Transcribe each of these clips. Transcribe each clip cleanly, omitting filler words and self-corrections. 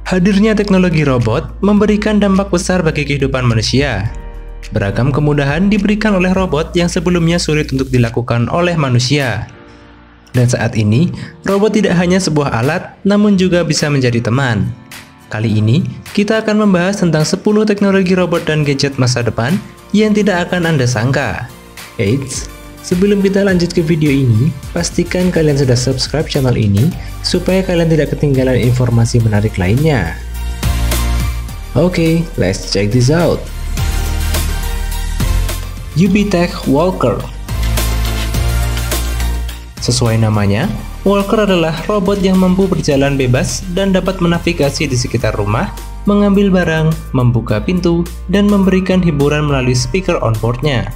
Hadirnya teknologi robot memberikan dampak besar bagi kehidupan manusia. Beragam kemudahan diberikan oleh robot yang sebelumnya sulit untuk dilakukan oleh manusia. Dan saat ini, robot tidak hanya sebuah alat, namun juga bisa menjadi teman. Kali ini, kita akan membahas tentang 10 teknologi robot dan gadget masa depan yang tidak akan Anda sangka. Eits, sebelum kita lanjut ke video ini, pastikan kalian sudah subscribe channel ini supaya kalian tidak ketinggalan informasi menarik lainnya. Oke, let's check this out. UBTech Walker. Sesuai namanya, Walker adalah robot yang mampu berjalan bebas dan dapat menavigasi di sekitar rumah, mengambil barang, membuka pintu, dan memberikan hiburan melalui speaker on-board-nya.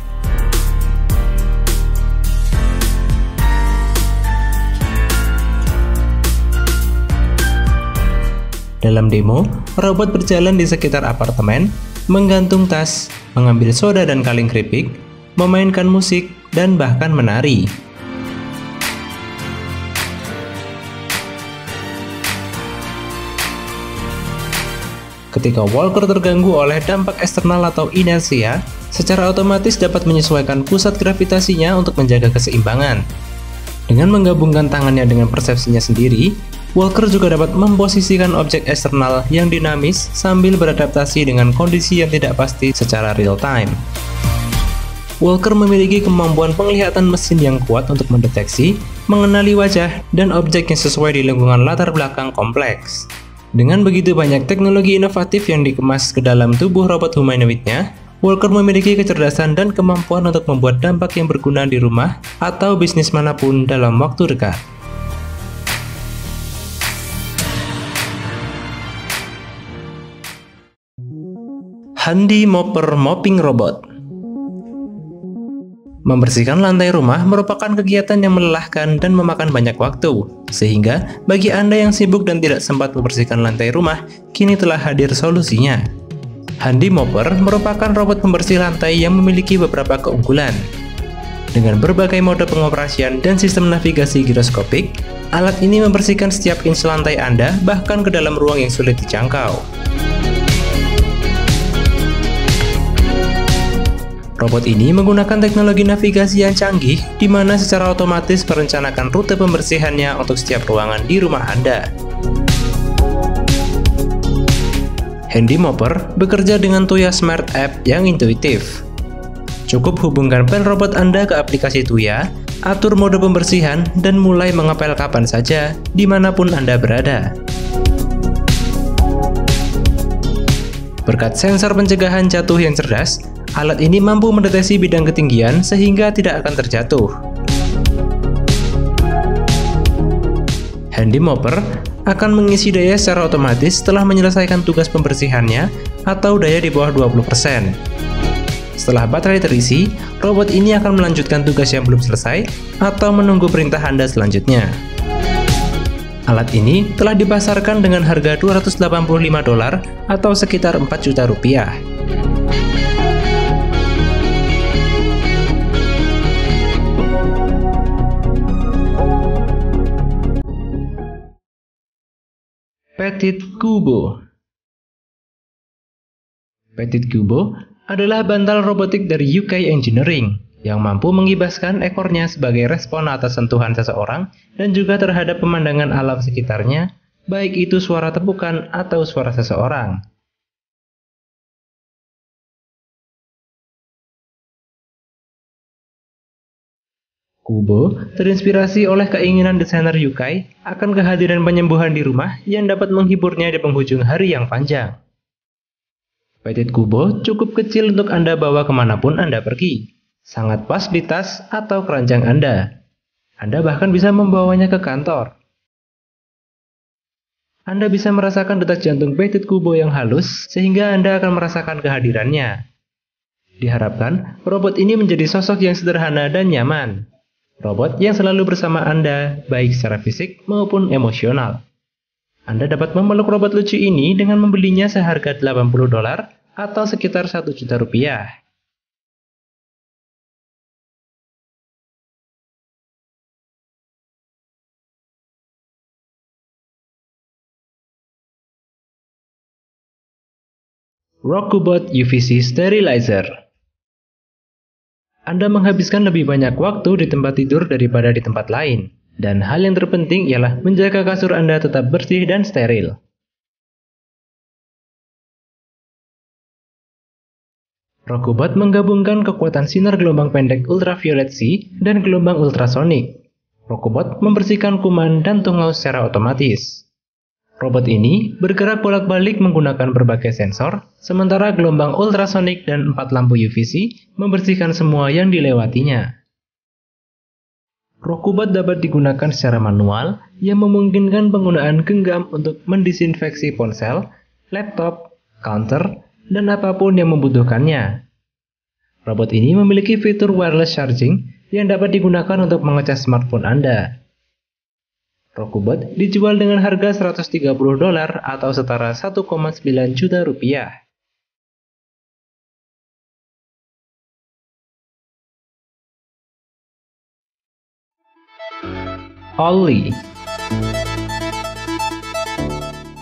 Dalam demo, robot berjalan di sekitar apartemen, menggantung tas, mengambil soda dan kaleng keripik, memainkan musik, dan bahkan menari. Ketika Walker terganggu oleh dampak eksternal atau inersia, secara otomatis dapat menyesuaikan pusat gravitasinya untuk menjaga keseimbangan. Dengan menggabungkan tangannya dengan persepsinya sendiri, Walker juga dapat memposisikan objek eksternal yang dinamis sambil beradaptasi dengan kondisi yang tidak pasti secara real time. Walker memiliki kemampuan penglihatan mesin yang kuat untuk mendeteksi, mengenali wajah, dan objek yang sesuai di lingkungan latar belakang kompleks. Dengan begitu banyak teknologi inovatif yang dikemas ke dalam tubuh robot humanoidnya, Walker memiliki kecerdasan dan kemampuan untuk membuat dampak yang berguna di rumah atau bisnis manapun dalam waktu dekat. Handy Mopper Mopping Robot. Membersihkan lantai rumah merupakan kegiatan yang melelahkan dan memakan banyak waktu, sehingga bagi Anda yang sibuk dan tidak sempat membersihkan lantai rumah, kini telah hadir solusinya. Handy Mopper merupakan robot pembersih lantai yang memiliki beberapa keunggulan. Dengan berbagai mode pengoperasian dan sistem navigasi giroskopik, alat ini membersihkan setiap inch lantai Anda, bahkan ke dalam ruang yang sulit dijangkau. Robot ini menggunakan teknologi navigasi yang canggih, di mana secara otomatis merencanakan rute pembersihannya untuk setiap ruangan di rumah Anda. Handy Mopper bekerja dengan Tuya Smart App yang intuitif. Cukup hubungkan pel robot Anda ke aplikasi Tuya, atur mode pembersihan, dan mulai mengepel kapan saja, dimanapun Anda berada. Berkat sensor pencegahan jatuh yang cerdas, alat ini mampu mendeteksi bidang ketinggian sehingga tidak akan terjatuh. Handy Mopper akan mengisi daya secara otomatis setelah menyelesaikan tugas pembersihannya atau daya di bawah 20%. Setelah baterai terisi, robot ini akan melanjutkan tugas yang belum selesai atau menunggu perintah Anda selanjutnya. Alat ini telah dipasarkan dengan harga $285 atau sekitar 4 juta rupiah. Petit Kubo. Petit Kubo adalah bantal robotik dari UK Engineering yang mampu mengibaskan ekornya sebagai respon atas sentuhan seseorang dan juga terhadap pemandangan alam sekitarnya, baik itu suara tepukan atau suara seseorang. Kubo terinspirasi oleh keinginan desainer UK akan kehadiran penyembuhan di rumah yang dapat menghiburnya di penghujung hari yang panjang. Petit Kubo cukup kecil untuk Anda bawa kemanapun Anda pergi. Sangat pas di tas atau keranjang Anda. Anda bahkan bisa membawanya ke kantor. Anda bisa merasakan detak jantung Petit Kubo yang halus sehingga Anda akan merasakan kehadirannya. Diharapkan, robot ini menjadi sosok yang sederhana dan nyaman. Robot yang selalu bersama Anda, baik secara fisik maupun emosional. Anda dapat memeluk robot lucu ini dengan membelinya seharga $80 atau sekitar 1 juta rupiah. Rokubot UVC Sterilizer. Anda menghabiskan lebih banyak waktu di tempat tidur daripada di tempat lain, dan hal yang terpenting ialah menjaga kasur Anda tetap bersih dan steril. Rokubot menggabungkan kekuatan sinar gelombang pendek ultraviolet C dan gelombang ultrasonik. Rokubot membersihkan kuman dan tungau secara otomatis. Robot ini bergerak bolak-balik menggunakan berbagai sensor, sementara gelombang ultrasonik dan 4 lampu UVC membersihkan semua yang dilewatinya. Rokubot dapat digunakan secara manual yang memungkinkan penggunaan genggam untuk mendisinfeksi ponsel, laptop, counter, dan apapun yang membutuhkannya. Robot ini memiliki fitur wireless charging yang dapat digunakan untuk mengecas smartphone Anda. Rokubot dijual dengan harga $130 atau setara 1,9 juta rupiah. Ollie.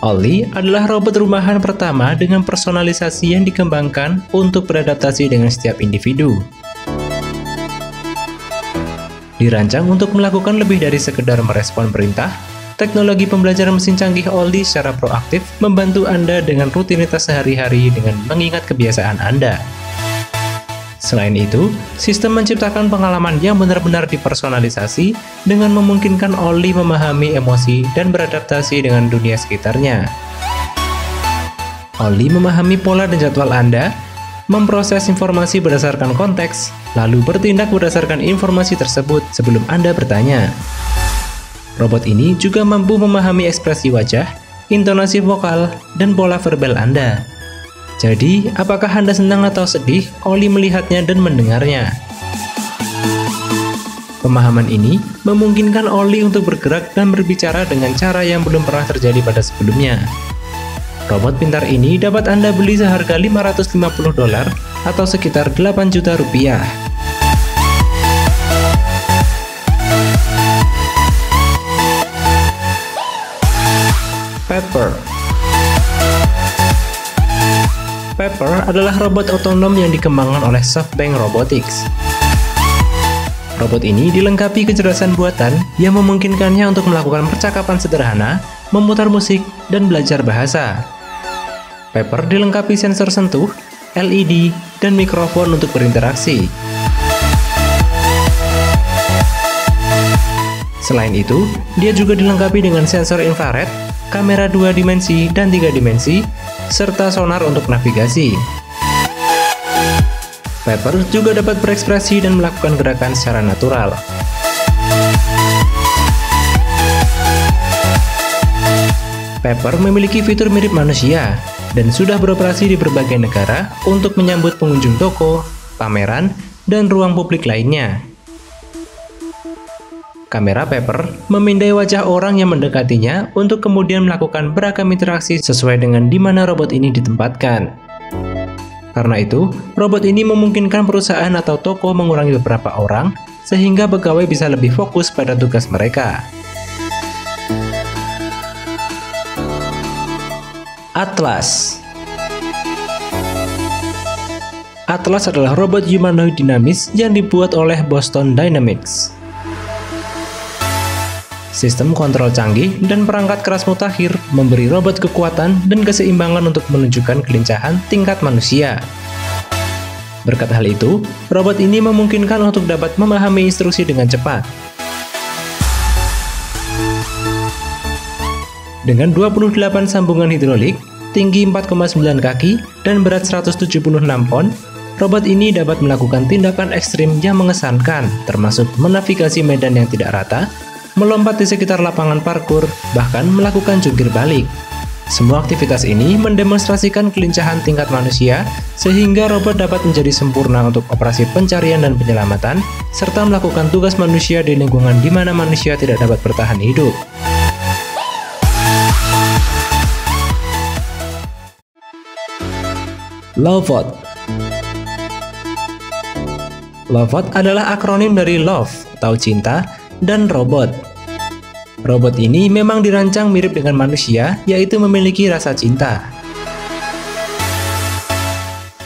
Ollie adalah robot rumahan pertama dengan personalisasi yang dikembangkan untuk beradaptasi dengan setiap individu. Dirancang untuk melakukan lebih dari sekedar merespon perintah, teknologi pembelajaran mesin canggih Ollie secara proaktif membantu Anda dengan rutinitas sehari-hari dengan mengingat kebiasaan Anda. Selain itu, sistem menciptakan pengalaman yang benar-benar dipersonalisasi dengan memungkinkan Ollie memahami emosi dan beradaptasi dengan dunia sekitarnya. Ollie memahami pola dan jadwal Anda, memproses informasi berdasarkan konteks, lalu bertindak berdasarkan informasi tersebut sebelum Anda bertanya. Robot ini juga mampu memahami ekspresi wajah, intonasi vokal, dan pola verbal Anda. Jadi, apakah Anda senang atau sedih, Ollie melihatnya dan mendengarnya. Pemahaman ini memungkinkan Ollie untuk bergerak dan berbicara dengan cara yang belum pernah terjadi pada sebelumnya. Robot pintar ini dapat Anda beli seharga $550 atau sekitar 8 juta rupiah. Pepper. Pepper adalah robot otonom yang dikembangkan oleh SoftBank Robotics. Robot ini dilengkapi kecerdasan buatan yang memungkinkannya untuk melakukan percakapan sederhana, memutar musik, dan belajar bahasa. Pepper dilengkapi sensor sentuh, LED, dan mikrofon untuk berinteraksi. Selain itu, dia juga dilengkapi dengan sensor infrared, kamera 2 dimensi dan 3 dimensi, serta sonar untuk navigasi. Pepper juga dapat berekspresi dan melakukan gerakan secara natural. Pepper memiliki fitur mirip manusia dan sudah beroperasi di berbagai negara untuk menyambut pengunjung toko, pameran, dan ruang publik lainnya. Kamera Pepper memindai wajah orang yang mendekatinya untuk kemudian melakukan beragam interaksi sesuai dengan di mana robot ini ditempatkan. Karena itu, robot ini memungkinkan perusahaan atau toko mengurangi beberapa orang sehingga pegawai bisa lebih fokus pada tugas mereka. Atlas. Atlas adalah robot humanoid dinamis yang dibuat oleh Boston Dynamics. Sistem kontrol canggih dan perangkat keras mutakhir memberi robot kekuatan dan keseimbangan untuk menunjukkan kelincahan tingkat manusia. Berkat hal itu, robot ini memungkinkan untuk dapat memahami instruksi dengan cepat. Dengan 28 sambungan hidrolik, tinggi 4,9 kaki, dan berat 176 pon, robot ini dapat melakukan tindakan ekstrim yang mengesankan, termasuk menavigasi medan yang tidak rata, melompat di sekitar lapangan parkur, bahkan melakukan jungkir balik. Semua aktivitas ini mendemonstrasikan kelincahan tingkat manusia, sehingga robot dapat menjadi sempurna untuk operasi pencarian dan penyelamatan, serta melakukan tugas manusia di lingkungan di mana manusia tidak dapat bertahan hidup. Lovot. Lovot adalah akronim dari love atau cinta dan robot. Robot ini memang dirancang mirip dengan manusia, yaitu memiliki rasa cinta.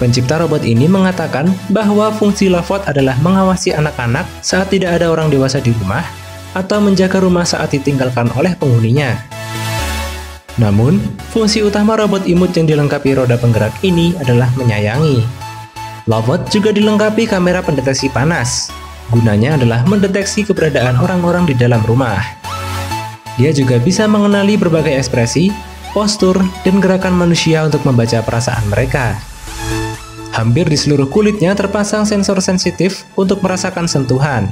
Pencipta robot ini mengatakan bahwa fungsi Lovot adalah mengawasi anak-anak saat tidak ada orang dewasa di rumah atau menjaga rumah saat ditinggalkan oleh penghuninya. Namun, fungsi utama robot imut yang dilengkapi roda penggerak ini adalah menyayangi. Lovot juga dilengkapi kamera pendeteksi panas. Gunanya adalah mendeteksi keberadaan orang-orang di dalam rumah. Dia juga bisa mengenali berbagai ekspresi, postur, dan gerakan manusia untuk membaca perasaan mereka. Hampir di seluruh kulitnya terpasang sensor sensitif untuk merasakan sentuhan.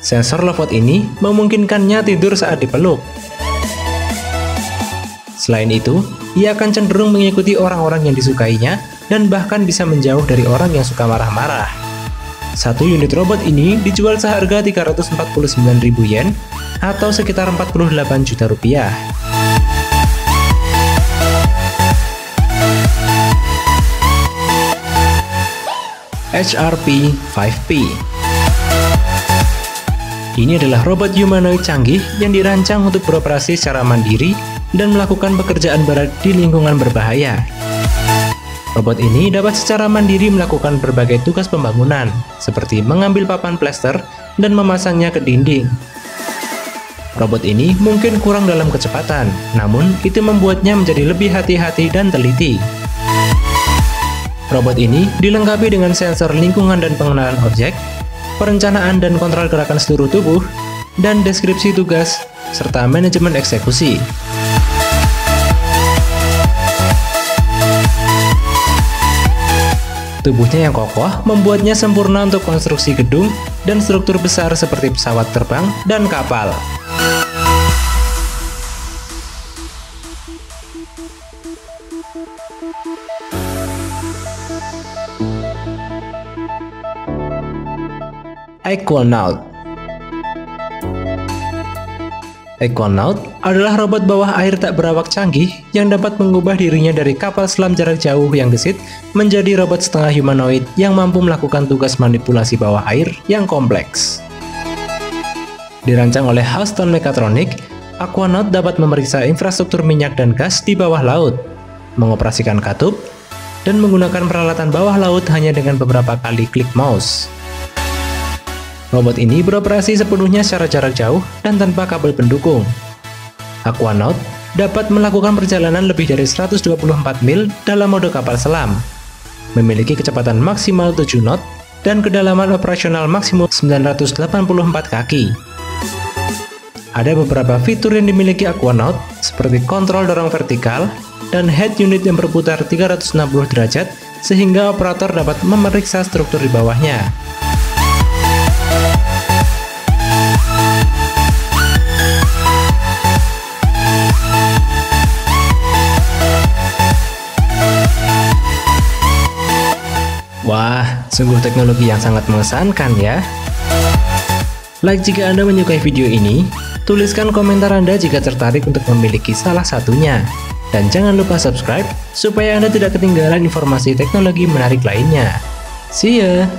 Sensor Lovot ini memungkinkannya tidur saat dipeluk. Selain itu, ia akan cenderung mengikuti orang-orang yang disukainya dan bahkan bisa menjauh dari orang yang suka marah-marah. Satu unit robot ini dijual seharga 349.000 yen atau sekitar 48 juta rupiah. HRP 5P. Ini adalah robot humanoid canggih yang dirancang untuk beroperasi secara mandiri dan melakukan pekerjaan berat di lingkungan berbahaya. Robot ini dapat secara mandiri melakukan berbagai tugas pembangunan, seperti mengambil papan plester dan memasangnya ke dinding. Robot ini mungkin kurang dalam kecepatan, namun itu membuatnya menjadi lebih hati-hati dan teliti. Robot ini dilengkapi dengan sensor lingkungan dan pengenalan objek, perencanaan dan kontrol gerakan seluruh tubuh, dan deskripsi tugas, serta manajemen eksekusi. Tubuhnya yang kokoh membuatnya sempurna untuk konstruksi gedung dan struktur besar seperti pesawat terbang dan kapal. Aquanaut. Aquanaut adalah robot bawah air tak berawak canggih yang dapat mengubah dirinya dari kapal selam jarak jauh yang gesit menjadi robot setengah humanoid yang mampu melakukan tugas manipulasi bawah air yang kompleks. Dirancang oleh Houston Mechatronic, Aquanaut dapat memeriksa infrastruktur minyak dan gas di bawah laut, mengoperasikan katup, dan menggunakan peralatan bawah laut hanya dengan beberapa kali klik mouse. Robot ini beroperasi sepenuhnya secara jarak jauh dan tanpa kabel pendukung. Aquanaut dapat melakukan perjalanan lebih dari 124 mil dalam mode kapal selam, memiliki kecepatan maksimal 7 knot, dan kedalaman operasional maksimum 984 kaki. Ada beberapa fitur yang dimiliki Aquanaut, seperti kontrol dorong vertikal dan head unit yang berputar 360 derajat, sehingga operator dapat memeriksa struktur di bawahnya. Wah, sungguh teknologi yang sangat mengesankan ya. Like jika Anda menyukai video ini, tuliskan komentar Anda jika tertarik untuk memiliki salah satunya. Dan jangan lupa subscribe, supaya Anda tidak ketinggalan informasi teknologi menarik lainnya. See ya!